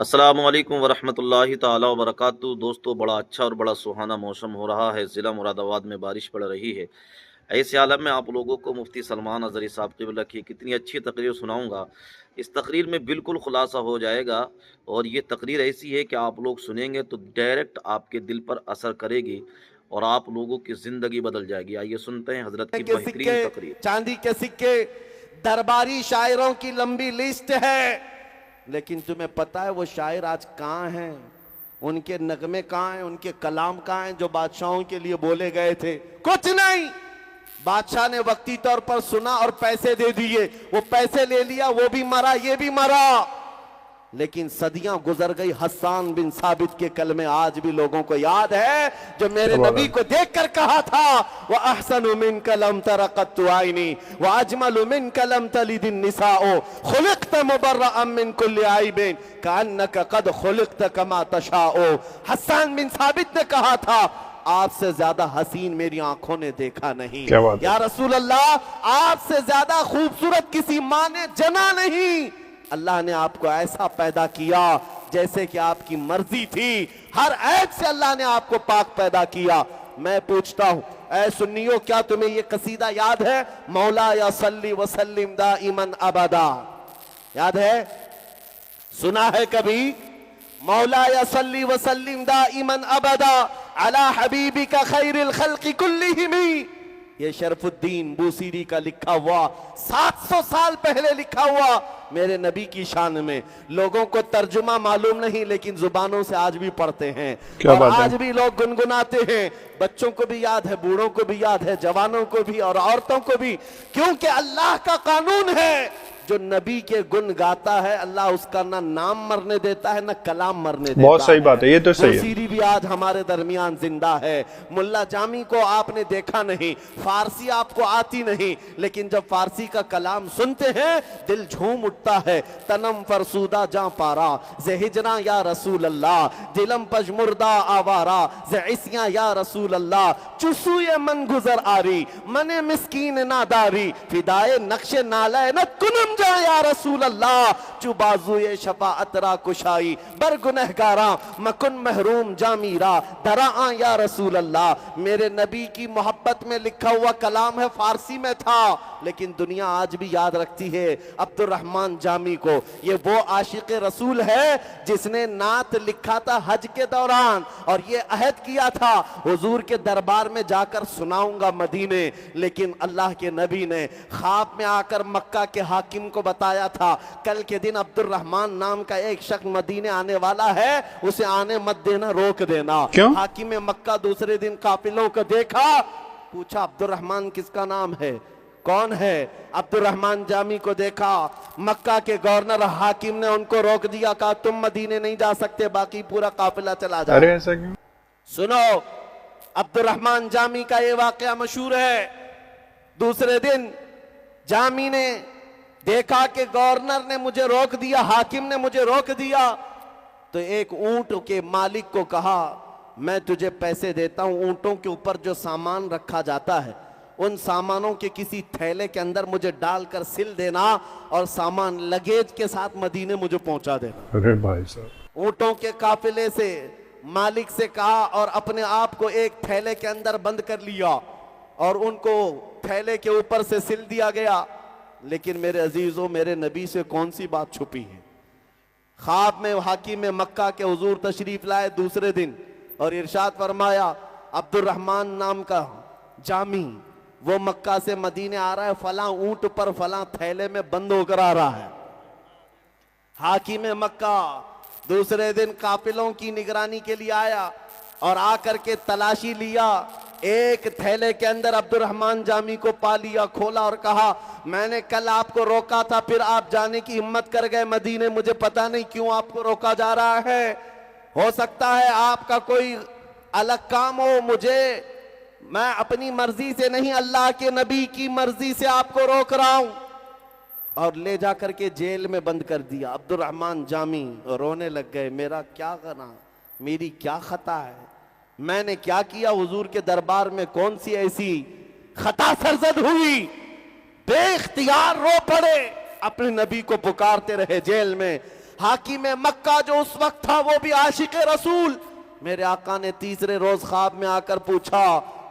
अस्सलामुअलैकुम वरहमतुल्लाहि ताला वबरकातुहू। दोस्तों, बड़ा अच्छा और बड़ा सुहाना मौसम हो रहा है। ज़िला मुरादाबाद में बारिश पड़ रही है। ऐसे आलम में आप लोगों को मुफ्ती सलमान अज़हरी साहब क़िबला की कितनी अच्छी तकरीर सुनाऊंगा। इस तकरीर में बिल्कुल खुलासा हो जाएगा और ये तकरीर ऐसी है कि आप लोग सुनेंगे तो डायरेक्ट आपके दिल पर असर करेगी और आप लोगों की ज़िंदगी बदल जाएगी। आइए सुनते हैं हज़रत की के बेहतरीन सिक्के, तकरीर। चांदी के सिक्के, दरबारी शायरों की लंबी लिस्ट है, लेकिन तुम्हें पता है वो शायर आज कहाँ हैं? उनके नगमे कहाँ हैं? उनके कलाम कहाँ हैं जो बादशाहों के लिए बोले गए थे? कुछ नहीं। बादशाह ने वक्ती तौर पर सुना और पैसे दे दिए, वो पैसे ले लिया, वो भी मरा, ये भी मरा। लेकिन सदियां गुजर गई, हस्सान बिन साबित के कलमे आज भी लोगों को याद है, जो मेरे नबी को देखकर कहा था, वह अहसनु मिन कलम तरक़त्तु आइनी व अजमलु मिन कलम तलिदिन निसाओ खुलिक़्त मुबर्रअम मिन कुल्लि आइबिन कअन्नका क़द खुलिक़्त कमा तशाओ। हस्सान बिन साबित ने कहा था, आपसे ज्यादा हसीन मेरी आंखों ने देखा नहीं। या रसूल अल्लाह, आपसे ज्यादा खूबसूरत किसी माँ ने जना नहीं। अल्लाह ने आपको ऐसा पैदा किया जैसे कि आपकी मर्जी थी। हर ऐब से अल्लाह ने आपको पाक पैदा किया। मैं पूछता हूं, ऐ सुन्नियों, क्या तुम्हें ये कसीदा याद है? मौला या सल्ली वसल्लिम दाइमन अबदा, याद है? सुना है कभी? मौला या सल्ली वसल्लिम दाइमन अबदा अला हबीबिका खैरिल खल्क़ि कुल्लिहिम। ये शरफुद्दीन बूसीरी का लिखा हुआ, 700 साल पहले लिखा हुआ मेरे नबी की शान में। लोगों को तर्जुमा मालूम नहीं, लेकिन जुबानों से आज भी पढ़ते हैं और आज भी लोग गुनगुनाते हैं। बच्चों को भी याद है, बूढ़ों को भी याद है, जवानों को भी और औरतों को भी, क्योंकि अल्लाह का कानून है, जो नबी के गुण गाता है अल्लाह उसका ना नाम मरने देता है, ना कलाम मरने देता है। बहुत सही बात है, ये तो सही है। बूसीरी भी आज हमारे दरमियान जिंदा है। मुल्ला जामी को आपने देखा नहीं, फारसी आपको आती नहीं, लेकिन जब फारसी का कलाम सुनते हैं दिल झूम उठता है। तनम फरसूदा जा पारा जहिजना या रसूल अल्लाह, दिलम पजमुर्दा आवारा ज़इस्या या रसूल अल्लाह, चुसूए मन गुजर आरी मने मिस्कीन नादारी, फिदाए नक्शे नाले न कुनम जा या रसूल अल्लाह, चु बाजुए शफाअत रा कुशाई बर गुनहगारा मकुन महरूम जामीरा दरा या रसूल अल्लाह। मेरे नबी की मोहब्बत में लिखा हुआ कलाम है, फारसी में था, लेकिन दुनिया आज भी याद रखती है अब्दुर रहमान जामी को। ये वो आशिक रसूल है जिसने नात लिखा था हज के दौरान और ये अहद किया था हुजूर के दरबार में जाकर सुनाऊंगा मदीने। लेकिन अल्लाह के नबी ने ख्वाब में आकर मक्का के हाकिम को बताया था, कल के दिन अब्दुर रहमान नाम का एक शख्स मदीने आने वाला है, उसे आने मत देना, रोक देना। क्यों? हाकिम मक्का दूसरे दिन काफिलों को देखा, पूछा अब्दुर रहमान किसका नाम है, कौन है? अब्दुर रहमान जामी को देखा, मक्का के गवर्नर हाकिम ने उनको रोक दिया, कहा तुम मदीने नहीं जा सकते, बाकी पूरा काफिला चला जाए। अरे ऐसा क्यों? सुनो, अब्दुर रहमान जामी का ये वाकया मशहूर है। दूसरे दिन जामी ने देखा कि गवर्नर ने मुझे रोक दिया, हाकिम ने मुझे रोक दिया, तो एक ऊंट के मालिक को कहा, मैं तुझे पैसे देता हूं, ऊंटों के ऊपर जो सामान रखा जाता है उन सामानों के किसी थैले के अंदर मुझे डालकर सिल देना और सामान लगेज के साथ मदीने मुझे पहुंचा देना। अरे भाई साहब, ऊंटों के काफिले से मालिक से कहा और अपने आप को एक थैले के अंदर बंद कर लिया और उनको थैले के ऊपर से सिल दिया गया। लेकिन मेरे अजीजों, मेरे नबी से कौन सी बात छुपी है? ख्वाब में हाकिम में मक्का के हुजूर तशरीफ लाए दूसरे दिन और इरशाद फरमाया, अब्दुर रहमान नाम का जामी वो मक्का से मदीने आ रहा है, फला ऊंट पर फला थैले में बंद होकर आ रहा है। हाकिम मक्का दूसरे दिन काफिलों की निगरानी के लिए आया और आकर के तलाशी लिया, एक थैले के अंदर अब्दुर रहमान जामी को पा लिया, खोला और कहा, मैंने कल आपको रोका था, फिर आप जाने की हिम्मत कर गए मदीने, मुझे पता नहीं क्यों आपको रोका जा रहा है। हो सकता है आपका कोई अलग काम हो, मुझे, मैं अपनी मर्जी से नहीं, अल्लाह के नबी की मर्जी से आपको रोक रहा हूं। और ले जाकर के जेल में बंद कर दिया। अब्दुर रहमान जामी रोने लग गए, मेरा क्या करना, मेरी क्या खता है, मैंने क्या किया, हुजूर के दरबार में कौन सी ऐसी खता सरजद हुई? बेइख्तियार रो पड़े, अपने नबी को पुकारते रहे जेल में। हाकिम मक्का जो उस वक्त था वो भी आशिक रसूल। मेरे आका ने तीसरे रोज ख्वाब में आकर पूछा,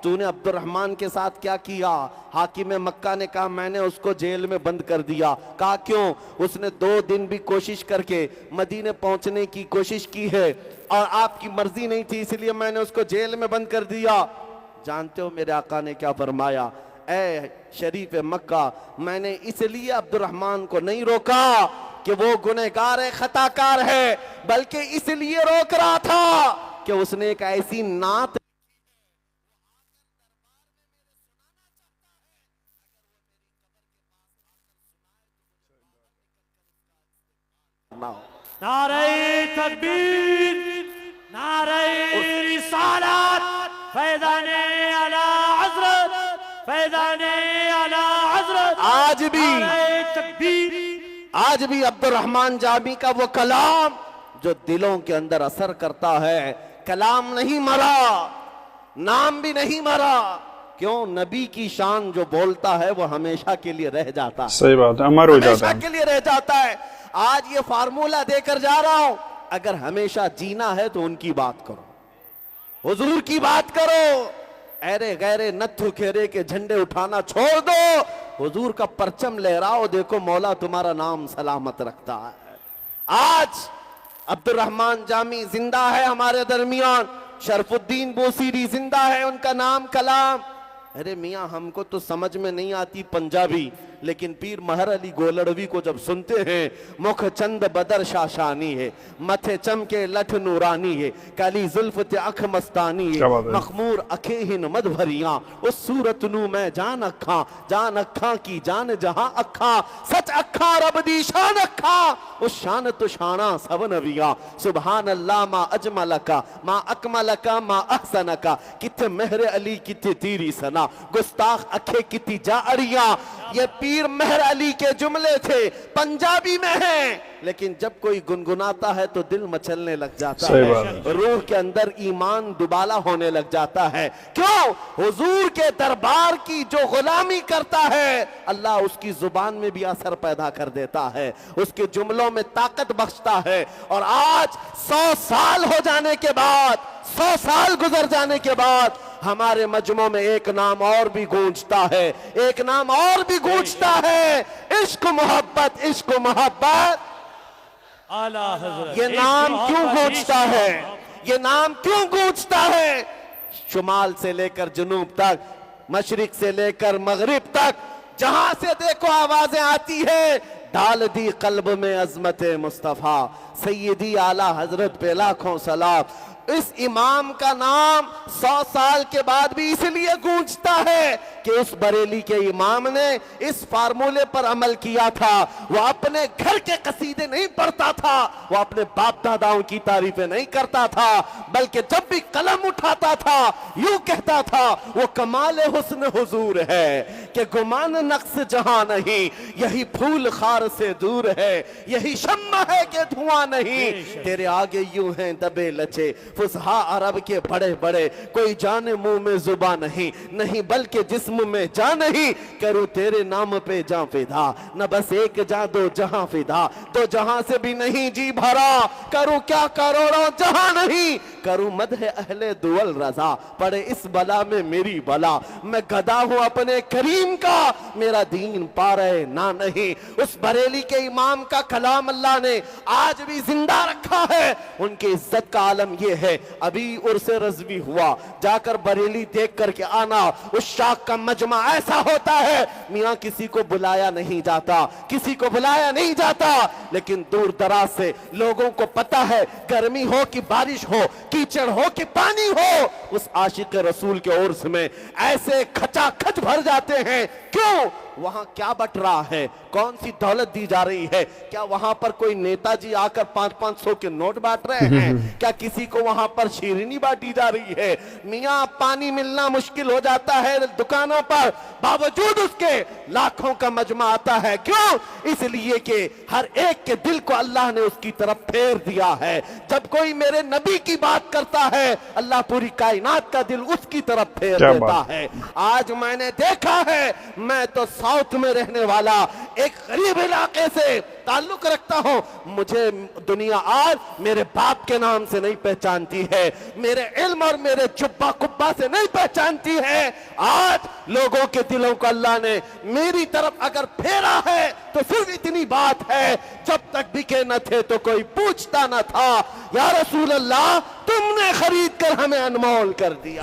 तूने अब्दुर्रहमान के साथ क्या किया? हाकिम मक्का ने कहा, मैंने उसको जेल में बंद कर दिया। कहा क्यों? उसने 2 दिन भी कोशिश करके मदीने पहुंचने की कोशिश की है और आपकी मर्जी नहीं थी, इसलिए मैंने उसको जेल में बंद कर दिया। जानते हो मेरे आका ने क्या फरमाया? ए शरीफ मक्का, मैंने इसलिए अब्दुर्रहमान को नहीं रोका कि वो गुनहगार है, खताकार है, बल्कि इसलिए रोक रहा था कि उसने एक ऐसी नात नारे तकबीर, नारे रिसालत, फैज़ाने आला हज़रत, फैज़ाने आला हज़रत। आज भी, नारे तकबीर, आज भी अब्दुर्रहमान जामी का वो कलाम जो दिलों के अंदर असर करता है, कलाम नहीं मरा, नाम भी नहीं मरा। क्यों? नबी की शान जो बोलता है वो हमेशा के लिए रह जाता है। सही बात है, अमर हो जाता हमेशा है। के लिए रह जाता है। आज ये फार्मूला देकर जा रहा हूं, अगर हमेशा जीना है तो उनकी बात करो, हुजूर की बात करो। ऐरे गैरे नत्थु खेरे के झंडे उठाना छोड़ दो, हुजूर का परचम लहराओ, देखो मौला तुम्हारा नाम सलामत रखता है। आज अब्दुर्रहमान जामी जिंदा है हमारे दरमियान, शरफुद्दीन बोसीरी जिंदा है, उनका नाम कलाम। अरे मियाँ, हमको तो समझ में नहीं आती पंजाबी, लेकिन पीर महर अली गोलड़वी को जब सुनते हैं, मुख चंद बदर शाशानी है, मथे चमके लठ नूरानी है, काली जुल्फ ते अख मस्तानी है, मखमूर अखे हिन मद भरियां, उस सूरत नू मैं जान अखा की जान जहां अखा, सच अखा रब दी शान अखा, उस शान तो शाना सब नबियां। सुभान अल्लाह मा अजमल का, मा अकमल का, मा अहसन का, किथे मेहर अली किथे तीरी सना, गुस्ताख अखे किती जा अड़ियां। ये पीर मेहर अली के जुमले थे, पंजाबी में हैं, लेकिन जब कोई गुनगुनाता है तो दिल मचलने लग जाता है, रूह के अंदर ईमान दुबाला होने लग जाता है। क्यों? हुजूर के दरबार की जो गुलामी करता है, अल्लाह उसकी जुबान में भी असर पैदा कर देता है, उसके जुमलों में ताकत बख्शता है। और आज 100 साल हो जाने के बाद, 100 साल गुजर जाने के बाद हमारे मजमों में एक नाम और भी गूंजता है, एक नाम और भी गूंजता है, इश्क मोहब्बत, इश्क मोहब्बत। आला हज़रत। ये नाम क्यों गूंजता है? ये नाम क्यों गूंजता है? शुमाल से लेकर जुनूब तक, मशरिक से लेकर मगरिब तक, जहां से देखो आवाजें आती है, डाल दी कल्ब में अजमत मुस्तफा, सैयदी आला हजरत पे लाखों सलाम। इस इमाम का नाम 100 साल के बाद भी इसलिए गूंजता है कि उस बरेली के इमाम ने इस फार्मूले पर अमल किया था। वो अपने घर के कसीदे नहीं पढ़ता था, वो अपने बाप दादाओं की तारीफें नहीं करता था, बल्कि जब भी कलम उठाता था यूं कहता था, वो कमाल हुस्न हुजूर है कि गुमान नक्स जहां नहीं, यही फूल खार से दूर है, यही शम्मा है कि धुआं नहीं, तेरे आगे यूं हैं दबे लचे फुसहा अरब के बड़े बड़े, कोई जाने मुंह में जुबा नहीं, नहीं बल्कि जिस्म में जा नहीं, करूं तेरे नाम पे जा फिदा, न बस एक जा दो जहां फिदा, दो जहां से भी नहीं जी भरा, करूं क्या करोड़ों जहां नहीं, करूं मदह अहले दुअल रजा, पड़े इस बला में मेरी बला, मैं गदा हूं अपने करीम का, मेरा दीन पा रहे ना नहीं। उस बरेली के इमाम का कलाम अल्लाह ने आज भी जिंदा रखा है। उनकी इज्जत का आलम यह है, अभी उर्से रज़वी हुआ, जाकर बरेली देख करके आना। उस शाख का मजमा ऐसा होता है, मियां किसी को बुलाया नहीं जाता, किसी को बुलाया नहीं जाता, लेकिन दूर दराज से लोगों को पता है, गर्मी हो कि बारिश हो, कीचड़ हो कि पानी हो, उस आशिक रसूल के उर्स में ऐसे खचाखच भर जाते हैं। क्यों? वहां क्या बट रहा है? कौन सी दौलत दी जा रही है? क्या वहां पर कोई नेताजी आकर 500-500 के नोट बांट रहे हैं? क्या किसी को वहां पर शीरनी बांटी जा रही है? मियां पानी मिलना मुश्किल हो जाता है दुकानों पर, बावजूद उसके लाखों का मजमा आता है। क्यों? इसलिए कि हर एक के दिल को अल्लाह ने उसकी तरफ फेर दिया है। जब कोई मेरे नबी की बात करता है, अल्लाह पूरी कायनात का दिल उसकी तरफ फेर देता है। आज मैंने देखा है, मैं तो साउथ में रहने वाला एक गरीब इलाके से ताल्लुक रखता हूं, मुझे दुनिया आज मेरे बाप के नाम से नहीं पहचानती है, मेरे इल्म और मेरे जुब्बा कुब्बा से नहीं पहचानती है। आज लोगों के दिलों को अल्लाह ने मेरी तरफ अगर फेरा है तो सिर्फ इतनी बात है, जब तक बिके न थे तो कोई पूछता न था, या रसूल अल्लाह तुमने खरीद कर हमें अनमोल कर दिया।